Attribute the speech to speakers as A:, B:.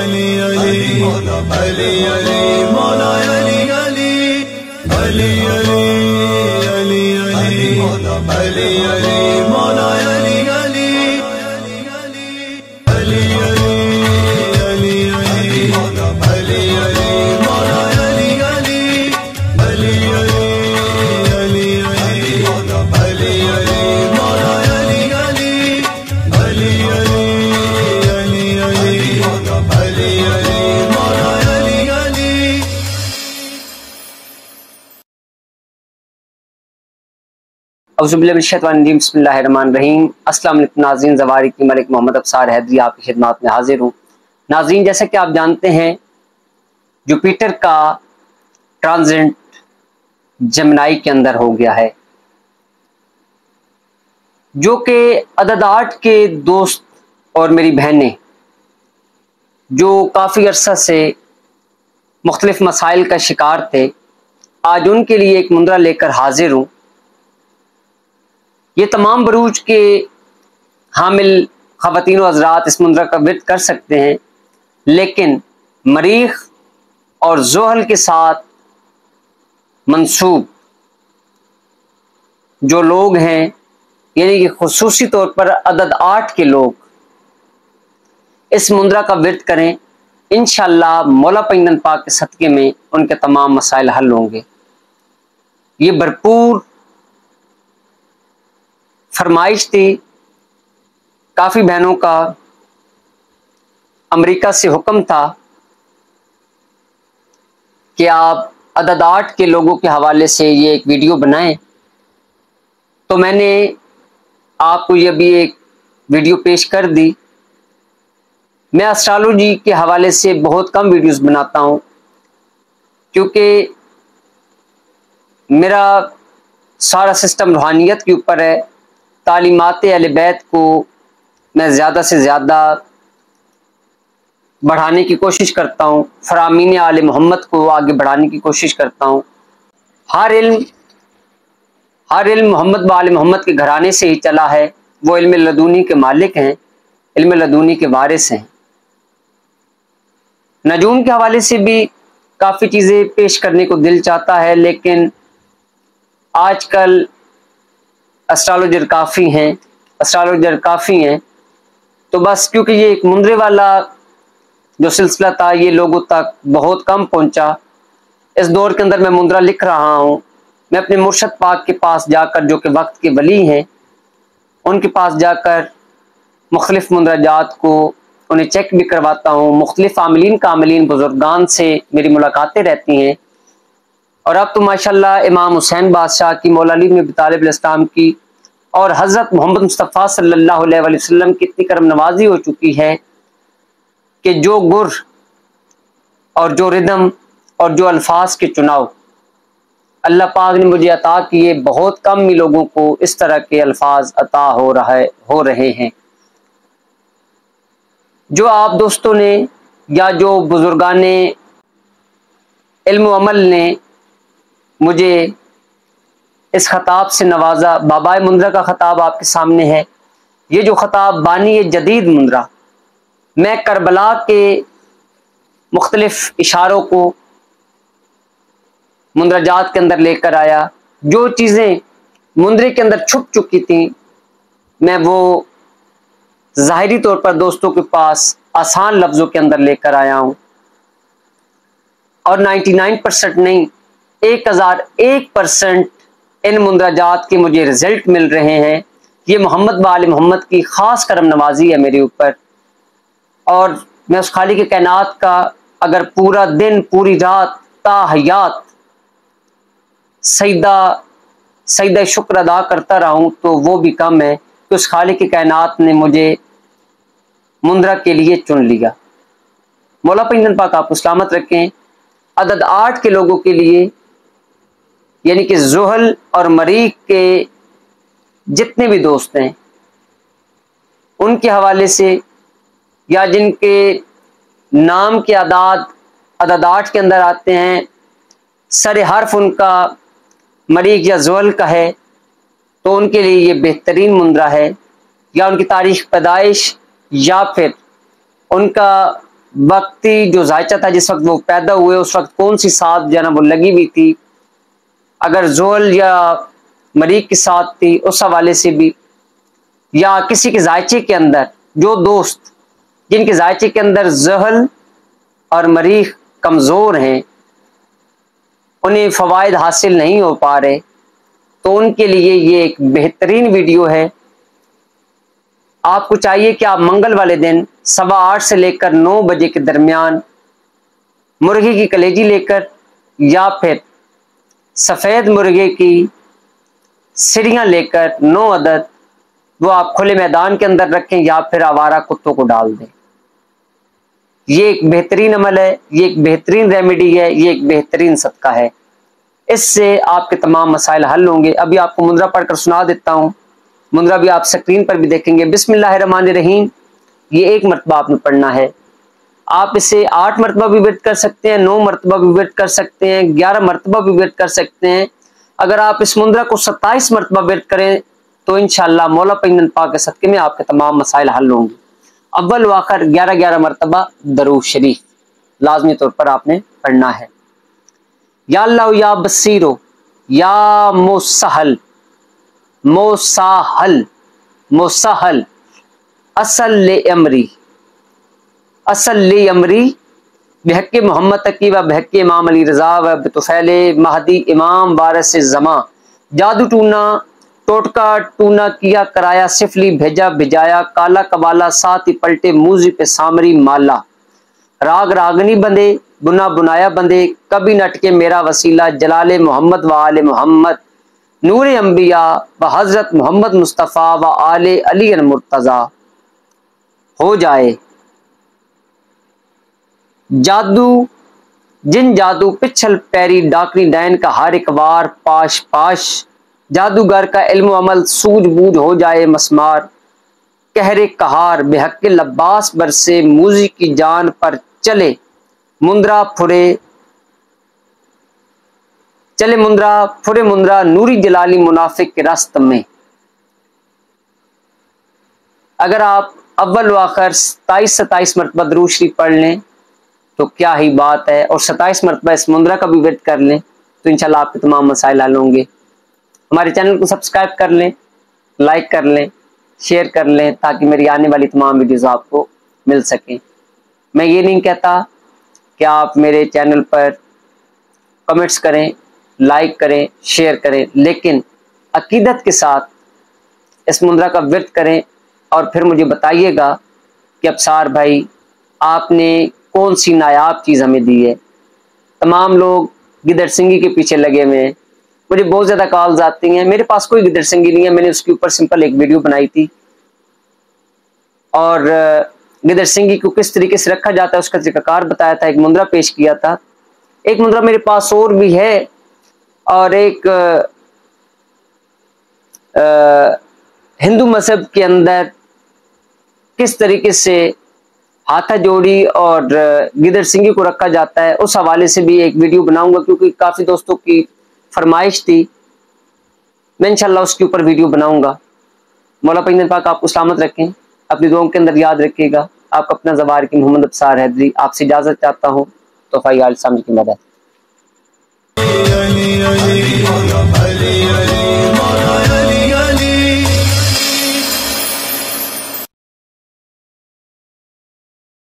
A: علی علی مولا علی علی مولا علی علی علی علی علی علی مولا علی علی مولا علی علی علی علی علی علی مولا علی علی مولا علی علی علی علی علی علی مولا علی علی مولا علی علی علی علی علی علی مولا علی علی مولا علی علی.
B: اعوذ باللہ من الشیطان الرجیم، بسم اللہ الرحمن الرحیم۔ السلام علیکم ناظرین، زواری کی ملک محمد ابصار حیدری آپ کی خدمات میں حاضر ہوں۔ ناظرین، جیسا کہ آپ جانتے ہیں جوپیٹر کا ٹرانزٹ جمنائی کے اندر ہو گیا ہے، جو کہ عدد 8 کے دوست اور میری بہنیں جو کافی عرصہ سے مختلف مسائل کا شکار تھے، آج ان کے لیے ایک منظر لے کر حاضر ہوں۔ یہ تمام بروج کے حامل خواتین و حضرات اس منظر کا ورد کر سکتے ہیں، لیکن مریخ اور زحل کے ساتھ منسوب جو لوگ ہیں، یعنی کہ خصوصی طور پر عدد 8 کے لوگ اس منظر کا ورد کریں، انشاءاللہ مولا پیغمبر پاک کے صدقے میں ان کے تمام مسائل حل ہوں گے۔ یہ بھرپور فرمائش تھی، کافی بہنوں کا امریکہ سے حکم تھا کہ آپ عدد 8 کے لوگوں کے حوالے سے یہ ایک ویڈیو بنائیں، تو میں نے آپ کو یہ بھی ایک ویڈیو پیش کر دی۔ میں اسٹرالوجی کے حوالے سے بہت کم ویڈیوز بناتا ہوں، کیونکہ میرا سارا سسٹم روحانیت کے اوپر ہے۔ تعلیمات اہل بیت کو میں زیادہ سے زیادہ بڑھانے کی کوشش کرتا ہوں، فرامین آل محمد کو آگے بڑھانے کی کوشش کرتا ہوں۔ ہر علم محمد و آل محمد کے گھرانے سے ہی چلا ہے، وہ علم لدونی کے مالک ہیں، علم لدونی کے وارث ہیں۔ نجوم کے حوالے سے بھی کافی چیزیں پیش کرنے کو دل چاہتا ہے، لیکن آج کل اسٹرالوجر کافی ہیں، تو بس کیونکہ یہ ایک منظر والا جو سلسلہ تھا یہ لوگوں تک بہت کم پہنچا۔ اس دور کے اندر میں منظر لکھ رہا ہوں، میں اپنے مرشد پاک کے پاس جا کر، جو کہ وقت کے ولی ہیں، ان کے پاس جا کر مختلف مندرجات کو انہیں چیک بھی کرواتا ہوں۔ مختلف عاملین بزرگان سے میری ملاقاتیں رہتی ہیں، اور اب تو ماشاءاللہ امام حسین بادشاہ کی، مولا علی بن ابی طالب علیہ السلام کی، اور حضرت محمد مصطفیٰ صلی اللہ علیہ وآلہ وسلم کی اتنی کرم نوازی ہو چکی ہے کہ جو گر اور جو ردم اور جو الفاظ کے چناؤ اللہ پاک نے مجھے عطا کیے، بہت کم ہی لوگوں کو اس طرح کے الفاظ عطا ہو رہے ہیں۔ جو آپ دوستوں نے یا جو بزرگان علم و عمل نے مجھے اس خطاب سے نوازا، بابائے منظر کا خطاب آپ کے سامنے ہے۔ یہ جو خطاب بانی جدید منظر، میں کربلا کے مختلف اشاروں کو مندرجات کے اندر لے کر آیا، جو چیزیں منظر کے اندر چھپ چکی تھیں میں وہ ظاہری طور پر دوستوں کے پاس آسان لفظوں کے اندر لے کر آیا ہوں، اور 99% نہیں، 1001% ان مندرجات کے مجھے رزلٹ مل رہے ہیں۔ یہ محمد و آل محمد کی خاص کرم نوازی ہے میرے اوپر، اور میں اس خالق کائنات کا اگر پورا دن پوری رات تا حیات سجدہ شکر ادا کرتا رہوں تو وہ بھی کم ہے، کہ اس خالق کائنات نے مجھے منظر کے لیے چن لیا۔ مولا پیغمبر پاک آپ کو سلامت رکھیں۔ عدد 8 کے لوگوں کے لیے، یعنی کہ زحل اور مریخ کے جتنے بھی دوست ہیں، ان کے حوالے سے، یا جن کے نام کے عدد 8 کے اندر آتے ہیں، سر حرف ان کا مریخ یا زحل کا ہے، تو ان کے لیے یہ بہترین منظر ہے، یا ان کی تاریخ پیدائش یا پھر ان کا وقتی جو ذائچہ تھا جس وقت وہ پیدا ہوئے اس وقت کون سی ساتھ جو ہے نا وہ لگی ہوئی تھی، اگر زحل یا مریخ کی ساتھ تھی اس حوالے سے بھی، یا کسی کے ذائچے کے اندر جو دوست جن کے ذائچے کے اندر زحل اور مریخ کمزور ہیں، انہیں فوائد حاصل نہیں ہو پا رہے، تو ان کے لیے یہ ایک بہترین ویڈیو ہے۔ آپ کو چاہیے کہ آپ منگل والے دن 8:15 سے لے کر 9 بجے کے درمیان مرغی کی کلیجی لے کر یا پھر سفید مرغے کی سڑیاں لے کر 9 عدد وہ آپ کھلے میدان کے اندر رکھیں یا پھر آوارہ کتوں کو ڈال دیں۔ یہ ایک بہترین عمل ہے، یہ ایک بہترین ریمیڈی ہے، یہ ایک بہترین صدقہ ہے، اس سے آپ کے تمام مسائل حل ہوں گے۔ ابھی آپ کو مندرہ پڑھ کر سنا دیتا ہوں، مندرہ بھی آپ سکرین پر بھی دیکھیں گے۔ بسم اللہ الرحمن الرحیم، یہ 1 مرتبہ آپ نے پڑھنا ہے۔ آپ اسے 8 مرتبہ بھی ورد کر سکتے ہیں، 9 مرتبہ بھی ورد کر سکتے ہیں، 11 مرتبہ بھی ورد کر سکتے ہیں۔ اگر آپ اس مندرہ کو 27 مرتبہ ورد کریں تو انشاءاللہ مولا پنجن پاک کے صدقے میں آپ کے تمام مسائل حل ہوں گے۔ اول و آخر 11 مرتبہ درود شریف لازمی طور پر آپ نے پڑھنا ہے۔ یا اللہ یا بصیرو یا مسہل مساہل مسہل اصل لامری اصل لامری بحق محمد تقی و بحق امام علی رضا و بطفیل مہدی امام وارث زماں، جادو ٹونا ٹوٹکا ٹونا کیا کرایا سفلی بھیجا بھجایا کالا کبالا ساتھ ہی پلٹے موزی پہ سامری مالا، راگ راگنی بندے بنا بنایا بندے کبھی نٹکے میرا وسیلہ جلال محمد و آل محمد نور انبیاء و حضرت محمد مصطفیٰ و آل علی المرتضیٰ۔ ہو جائے جادو جن جادو پچھل پیری ڈاکنی ڈین کا ہر ایک وار پاش پاش، جادوگر کا علم و عمل سوجھ بوجھ ہو جائے مسمار، قہر قہار بحق لباس برسے موزی کی جان پر چلے مندرہ پھرے چلے مندرہ پھرے مندرہ نوری جلالی منافق کے رست میں۔ اگر آپ اول و آخر 27 مرتبہ درود شریف پڑھ لیں تو کیا ہی بات ہے، اور 27 مرتبہ اس مندرہ کا بھی ورد کر لیں تو انشاءاللہ آپ کے تمام مسائل حل ہوں گے۔ ہمارے چینل کو سبسکرائب کر لیں، لائک کر لیں، شیئر کر لیں تاکہ میری آنے والی تمام ویڈیوز آپ کو مل سکیں۔ میں یہ نہیں کہتا کہ آپ میرے چینل پر کمنٹس کریں، لائک کریں، شیئر کریں، لیکن عقیدت کے ساتھ اس مندرہ کا ورد کریں اور پھر مجھے بتائیے گا کہ ابصار بھائی آپ نے کون سی نایاب چیز ہمیں دی ہے۔ تمام لوگ گدڑ سنگی کے پیچھے لگے ہوئے ہیں، مجھے بہت زیادہ کالز آتی ہیں، میرے پاس کوئی گدڑ سنگی نہیں ہے، میں نے اس کے اوپر سمپل ایک ویڈیو بنائی تھی اور گدڑ سنگی کو کس طریقے سے رکھا جاتا ہے اس کا طریقہ کار بتایا تھا، ایک مندرہ پیش کیا تھا۔ ایک مندرہ میرے پاس اور بھی ہے، اور ایک ہندو مذہب کے اندر کس طریقے سے ہاتھا جوڑی اور گدڑ سنگی کو رکھا جاتا ہے اس حوالے سے بھی ایک ویڈیو بناؤں گا، کیونکہ کافی دوستوں کی فرمائش تھی، میں انشاءاللہ اس کے اوپر ویڈیو بناؤں گا۔ مولا پنجن پاک آپ کو سلامت رکھیں، اپنی دعاؤں کے اندر یاد رکھیے گا۔ آپ کا اپنا زوار کی محمد ابصار حیدری، آپ سے اجازت چاہتا ہوں، تحفہ عال سامنے کی مدد۔